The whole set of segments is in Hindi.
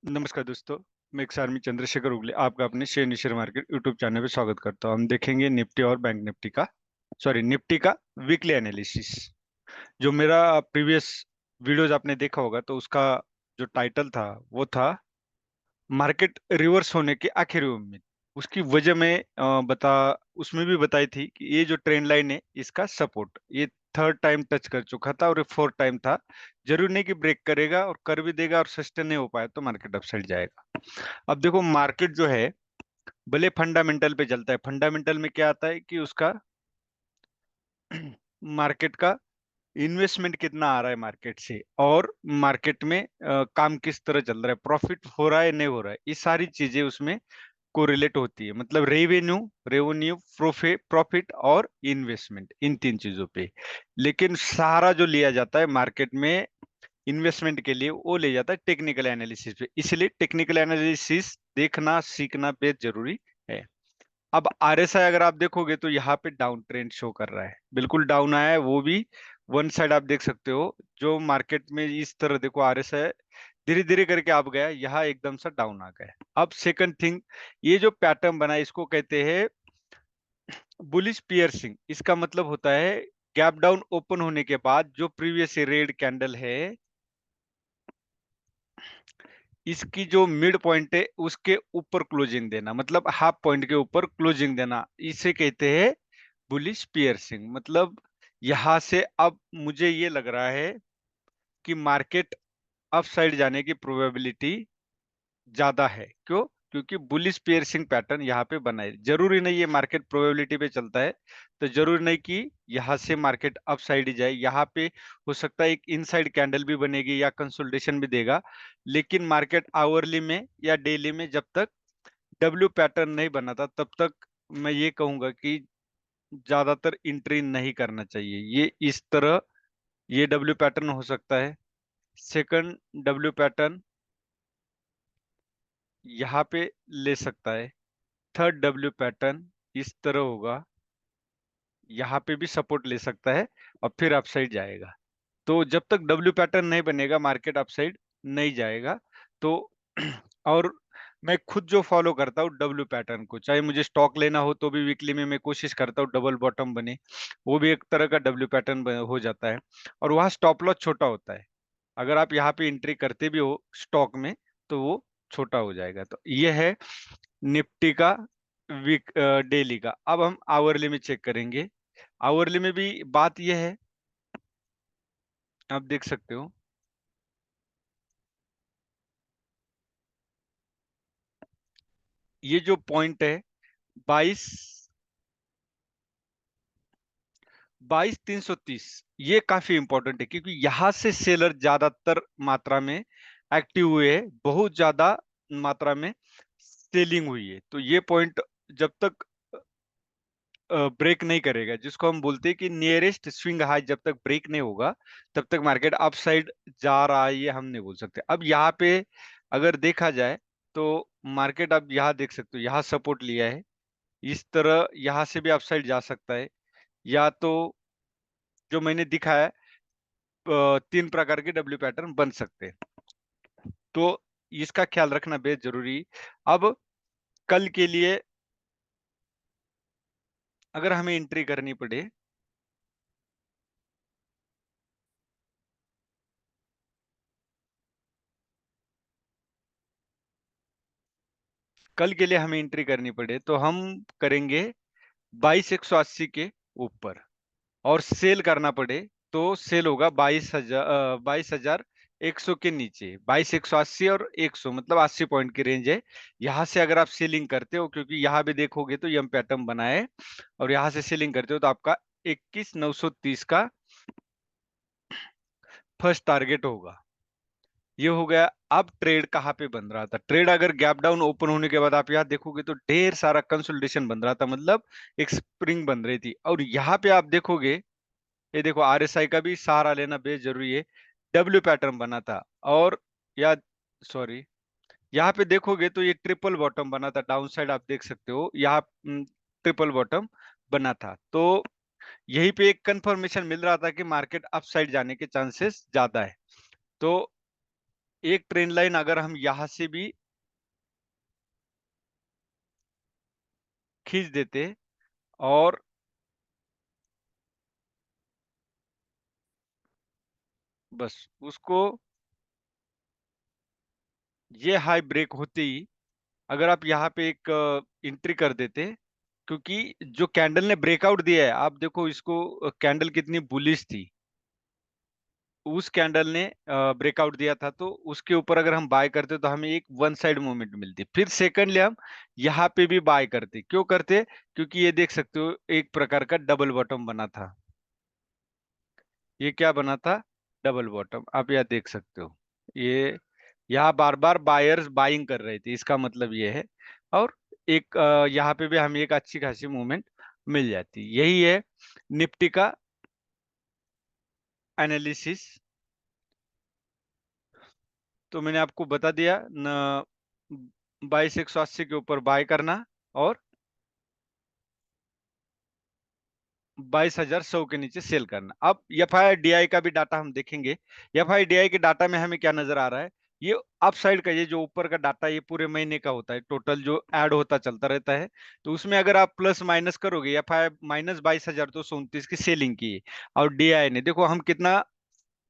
नमस्कार दोस्तों। मैं एक आर्मी चंद्रशेखर उगले आपका अपने share share market YouTube channel पे स्वागत करता हूं। हम देखेंगे निफ्टी और बैंक निफ्टी का निफ्टी का वीकली एनालिसिस। जो मेरा प्रीवियस वीडियोज आपने देखा होगा तो उसका जो टाइटल था वो था मार्केट रिवर्स होने के आखिरी उम्मीद। उसकी वजह मैं उसमें भी बताई थी कि ये जो ट्रेंड लाइन है इसका सपोर्ट ये थर्ड टाइम टच कर चुका था और ये फोर्थ टाइम था। जरूरी नहीं कि ब्रेक करेगा और कर भी देगा और सस्टेन नहीं हो पाया तो मार्केट अपसाइड जाएगा। अब देखो मार्केट जो है भले फंडामेंटल पे चलता है। फंडामेंटल में क्या आता है कि उसका मार्केट का इन्वेस्टमेंट कितना आ रहा है मार्केट से और मार्केट में काम किस तरह चल रहा है, प्रॉफिट हो रहा है नहीं हो रहा है, ये सारी चीजें उसमें कोरिलेट होती है। मतलब रेवेन्यू रेवेन्यू प्रॉफिट और इन्वेस्टमेंट, इन तीन चीजों पे। लेकिन सारा जो लिया जाता है मार्केट में इन्वेस्टमेंट के लिए वो ले जाता है टेक्निकल एनालिसिस पे। इसलिए टेक्निकल एनालिसिस देखना सीखना बेहद जरूरी है। अब आरएसआई अगर आप देखोगे तो यहाँ पे डाउन ट्रेंड शो कर रहा है, बिल्कुल डाउन आया है, वो भी वन साइड आप देख सकते हो। जो मार्केट में इस तरह देखो आरएसआई धीरे धीरे करके आप गया, यहाँ एकदम से डाउन आ गया। अब सेकंड थिंग, ये जो पैटर्न बना है इसको कहते हैं बुलिश पियर्सिंग। इसका मतलब होता है गैप डाउन ओपन होने के बाद जो प्रीवियस रेड कैंडल है इसकी जो मिड पॉइंट है उसके ऊपर क्लोजिंग देना, मतलब हाफ पॉइंट के ऊपर क्लोजिंग देना, इसे कहते हैं बुलिश पियर्सिंग। मतलब यहां से अब मुझे ये लग रहा है कि मार्केट अप साइड जाने की प्रोबेबिलिटी ज्यादा है। क्यों? क्योंकि बुलिश पियर्सिंग पैटर्न यहाँ पे बना है। जरूरी नहीं ये मार्केट प्रोबेबिलिटी पे चलता है तो जरूरी नहीं कि यहाँ से मार्केट अप साइड ही जाए। यहाँ पे हो सकता है एक इनसाइड कैंडल भी बनेगी या कंसोलिडेशन भी देगा। लेकिन मार्केट आवरली में या डेली में जब तक डब्ल्यू पैटर्न नहीं बना था तब तक मैं ये कहूंगा कि ज्यादातर एंट्री नहीं करना चाहिए। ये इस तरह ये डब्ल्यू पैटर्न हो सकता है। सेकंड डब्ल्यू पैटर्न यहाँ पे ले सकता है। थर्ड डब्ल्यू पैटर्न इस तरह होगा, यहाँ पे भी सपोर्ट ले सकता है और फिर अपसाइड जाएगा। तो जब तक डब्ल्यू पैटर्न नहीं बनेगा मार्केट अपसाइड नहीं जाएगा। तो और मैं खुद जो फॉलो करता हूँ डब्ल्यू पैटर्न को, चाहे मुझे स्टॉक लेना हो तो भी वीकली में मैं कोशिश करता हूँ डबल बॉटम बने। वो भी एक तरह का डब्ल्यू पैटर्न हो जाता है और वहाँ स्टॉप लॉस छोटा होता है। अगर आप यहाँ पे एंट्री करते भी हो स्टॉक में तो वो छोटा हो जाएगा। तो ये है निफ्टी का वीक डेली का। अब हम आवरली में चेक करेंगे। आवरली में भी बात यह है, आप देख सकते हो ये जो पॉइंट है 22 22,330, ये काफी इंपॉर्टेंट है क्योंकि यहां से सेलर ज्यादातर मात्रा में एक्टिव हुए हैं, बहुत ज्यादा मात्रा में सेलिंग हुई है। तो ये पॉइंट जब तक ब्रेक नहीं करेगा, जिसको हम बोलते हैं कि नियरेस्ट स्विंग हाई, जब तक ब्रेक नहीं होगा तब तक मार्केट अप साइड जा रहा है ये हम नहीं बोल सकते। अब यहाँ पे अगर देखा जाए तो मार्केट अब यहाँ देख सकते हो, यहाँ सपोर्ट लिया है, इस तरह यहाँ से भी अपसाइड जा सकता है। या तो जो मैंने दिखाया तीन प्रकार के डब्ल्यू पैटर्न बन सकते हैं। तो इसका ख्याल रखना बेहद जरूरी। अब कल के लिए अगर हमें एंट्री करनी पड़े, कल के लिए हमें एंट्री करनी पड़े तो हम करेंगे 22,180 के ऊपर। और सेल करना पड़े तो सेल होगा 22,100 के नीचे। 22,180 और 100 मतलब 80 पॉइंट की रेंज है। यहाँ से अगर आप सेलिंग करते हो, क्योंकि यहाँ भी देखोगे तो यम पैटर्न बना है, और यहाँ से सेलिंग करते हो तो आपका 21,930 का फर्स्ट टारगेट होगा। ये हो गया। अब ट्रेड कहाँ पे बन रहा था? ट्रेड अगर गैप डाउन ओपन होने के बाद आप यहाँ देखोगे तो ढेर सारा कंसोलिडेशन बन रहा था, मतलब एक स्प्रिंग बन रही थी। और यहाँ पे आप देखोगे, ये देखो आरएसआई का भी सहारा लेना बेहद जरूरी है। डब्ल्यू पैटर्न बना था और या सॉरी, यहाँ पे देखोगे तो ये ट्रिपल बॉटम बना था। डाउन साइड आप देख सकते हो यहाँ ट्रिपल बॉटम बना था। तो यहीं पे एक कंफर्मेशन मिल रहा था कि मार्केट अप साइड जाने के चांसेस ज्यादा है। तो एक ट्रेंड लाइन अगर हम यहां से भी खींच देते और बस उसको, ये हाई ब्रेक होते ही अगर आप यहाँ पे एक एंट्री कर देते, क्योंकि जो कैंडल ने ब्रेकआउट दिया है, आप देखो इसको, कैंडल कितनी बुलिश थी, उस कैंडल ने ब्रेकआउट दिया था, तो उसके ऊपर अगर हम बाय करते तो हमें एक वन साइड मूवमेंट मिलती। फिर सेकंडली हम यहाँ पे भी बाय करते, क्यों करते, क्योंकि ये देख सकते हो एक प्रकार का डबल बॉटम बना था। ये क्या बना था, डबल बॉटम, आप यहाँ देख सकते हो। ये यहाँ बार बार बायर्स बाइंग कर रहे थे, इसका मतलब ये है। और एक यहाँ पे भी हमें एक अच्छी खासी मूवमेंट मिल जाती, यही है निफ्टी का एनालिसिस। तो मैंने आपको बता दिया न, 22,180 के ऊपर बाय करना और 22,100 के नीचे सेल करना। अब एफ आई डी आई का भी डाटा हम देखेंगे। एफ आई डी आई के डाटा में हमें क्या नजर आ रहा है, ये अप साइड का, ये जो ऊपर का डाटा ये पूरे महीने का होता है, टोटल जो ऐड होता चलता रहता है। तो उसमें अगर आप प्लस माइनस करोगे, एफ आई माइनस 22,229 की सेलिंग की, और डी आई ने देखो हम कितना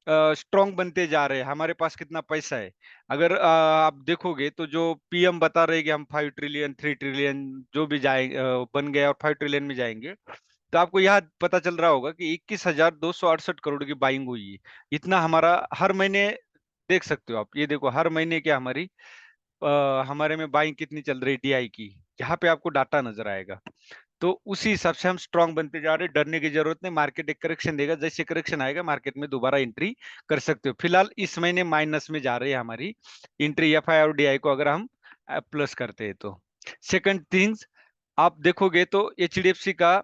स्ट्रॉन्ग बनते जा रहे हैं, हमारे पास कितना पैसा है। अगर आप देखोगे तो जो पीएम बता रहे हैं कि हम 5 ट्रिलियन 3 ट्रिलियन जो भी जाए बन गए और 5 ट्रिलियन में जाएंगे, तो आपको यह पता चल रहा होगा कि 21,268 करोड़ की बाइंग हुई है। इतना हमारा हर महीने, देख सकते हो आप, ये देखो हर महीने क्या हमारी हमारे में बाइंग कितनी चल रही है डीआई की, यहाँ पे आपको डाटा नजर आएगा। तो उसी हिसाब से हम स्ट्रांग बनते जा रहे हैं, डरने की जरूरत नहीं। मार्केट एक करेक्शन देगा, जैसे करेक्शन आएगा मार्केट में दोबारा एंट्री कर सकते हो। फिलहाल इस महीने माइनस में जा रही है हमारी एंट्री एफ आई और डीआई को अगर हम प्लस करते हैं तो। सेकंड थिंग्स, आप देखोगे तो एचडीएफसी का,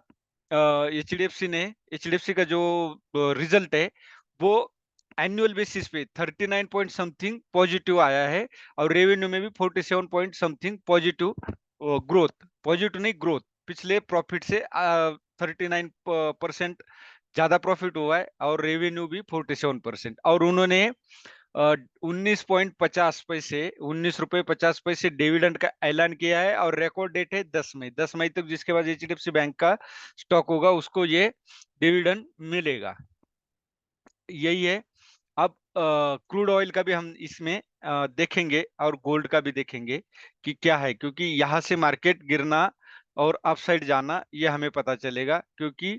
एचडीएफसी ने, एचडीएफसी का जो रिजल्ट है वो एनुअल बेसिस पे 39 पॉइंट समथिंग पॉजिटिव आया है, और रेवेन्यू में भी 47 point something positive growth, positive नहीं ग्रोथ, पिछले प्रॉफिट से 39% ज्यादा प्रॉफिट हुआ है, और रेवेन्यू भी 47%। और उन्होंने 19.50 पैसे, 19 रुपए 50 पैसे डिविडेंड का ऐलान किया है, और रिकॉर्ड डेट है 10 मई, 10 मई तक जिसके बाद एचडीएफसी बैंक का स्टॉक होगा उसको ये डिविडेंड मिलेगा। यही है। अब क्रूड ऑयल का भी हम इसमें देखेंगे, और गोल्ड का भी देखेंगे कि क्या है, क्योंकि यहाँ से मार्केट गिरना और अपसाइड जाना ये हमें पता चलेगा, क्योंकि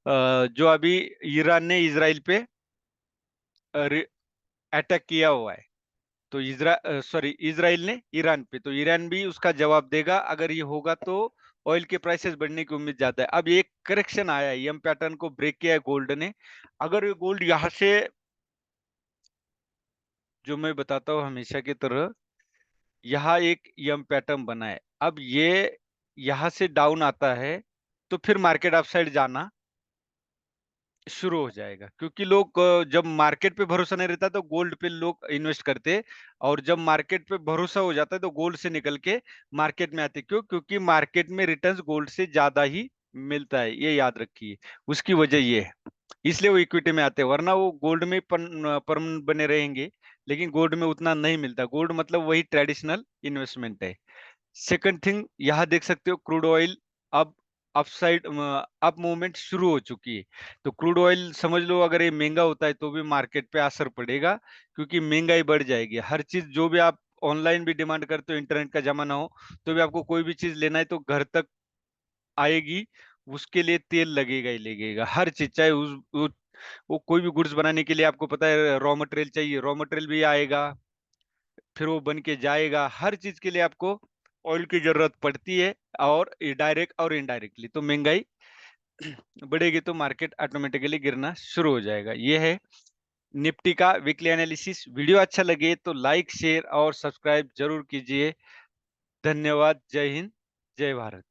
जो अभी ईरान ने इजराइल पे अटैक किया हुआ है, तो इजराइल ने ईरान पे, तो ईरान भी उसका जवाब देगा। अगर ये होगा तो ऑयल के प्राइसेस बढ़ने की उम्मीद ज्यादा है। अब ये करेक्शन आया है, एम पैटर्न को ब्रेक किया है गोल्ड ने। अगर ये गोल्ड यहाँ से, जो मैं बताता हूँ हमेशा की तरह, यहाँ एक यम पैटर्न बना है, अब ये यहाँ से डाउन आता है, तो फिर मार्केट अपसाइड जाना शुरू हो जाएगा, क्योंकि लोग जब मार्केट पे भरोसा नहीं रहता तो गोल्ड पे लोग इन्वेस्ट करते हैं, और जब मार्केट पे भरोसा हो जाता है तो गोल्ड से निकल के मार्केट में आते, क्यों, क्योंकि मार्केट में रिटर्न्स गोल्ड से ज्यादा ही मिलता है, ये याद रखिए। उसकी वजह ये है, इसलिए वो इक्विटी में आते हैं, वरना वो गोल्ड में परमानेंट बने रहेंगे, लेकिन गोल्ड में उतना नहीं मिलता। गोल्ड मतलब वही ट्रेडिशनल इन्वेस्टमेंट है। सेकंड थिंग, यहाँ देख सकते हो क्रूड ऑयल अब अपसाइड अप मूवमेंट शुरू हो चुकी है। तो क्रूड ऑयल समझ लो, अगर ये महंगा होता है तो भी मार्केट पे असर पड़ेगा, क्योंकि महंगाई बढ़ जाएगी। हर चीज जो भी आप ऑनलाइन भी डिमांड करते हो, इंटरनेट का जमाना हो, तो भी आपको कोई भी चीज लेना है तो घर तक आएगी, उसके लिए तेल लगेगा ही लगेगा, हर चीज, चाहे वो कोई भी गुड्स बनाने के लिए आपको पता है रॉ मटेरियल चाहिए, रॉ मटेरियल भी आएगा, फिर वो बन के जाएगा। हर चीज के लिए आपको ऑयल की जरूरत पड़ती है, और डायरेक्ट और इनडायरेक्टली, तो महंगाई बढ़ेगी तो मार्केट ऑटोमेटिकली गिरना शुरू हो जाएगा। ये है निफ्टी का वीकली एनालिसिस। वीडियो अच्छा लगे तो लाइक शेयर और सब्सक्राइब जरूर कीजिए। धन्यवाद। जय हिंद, जय भारत।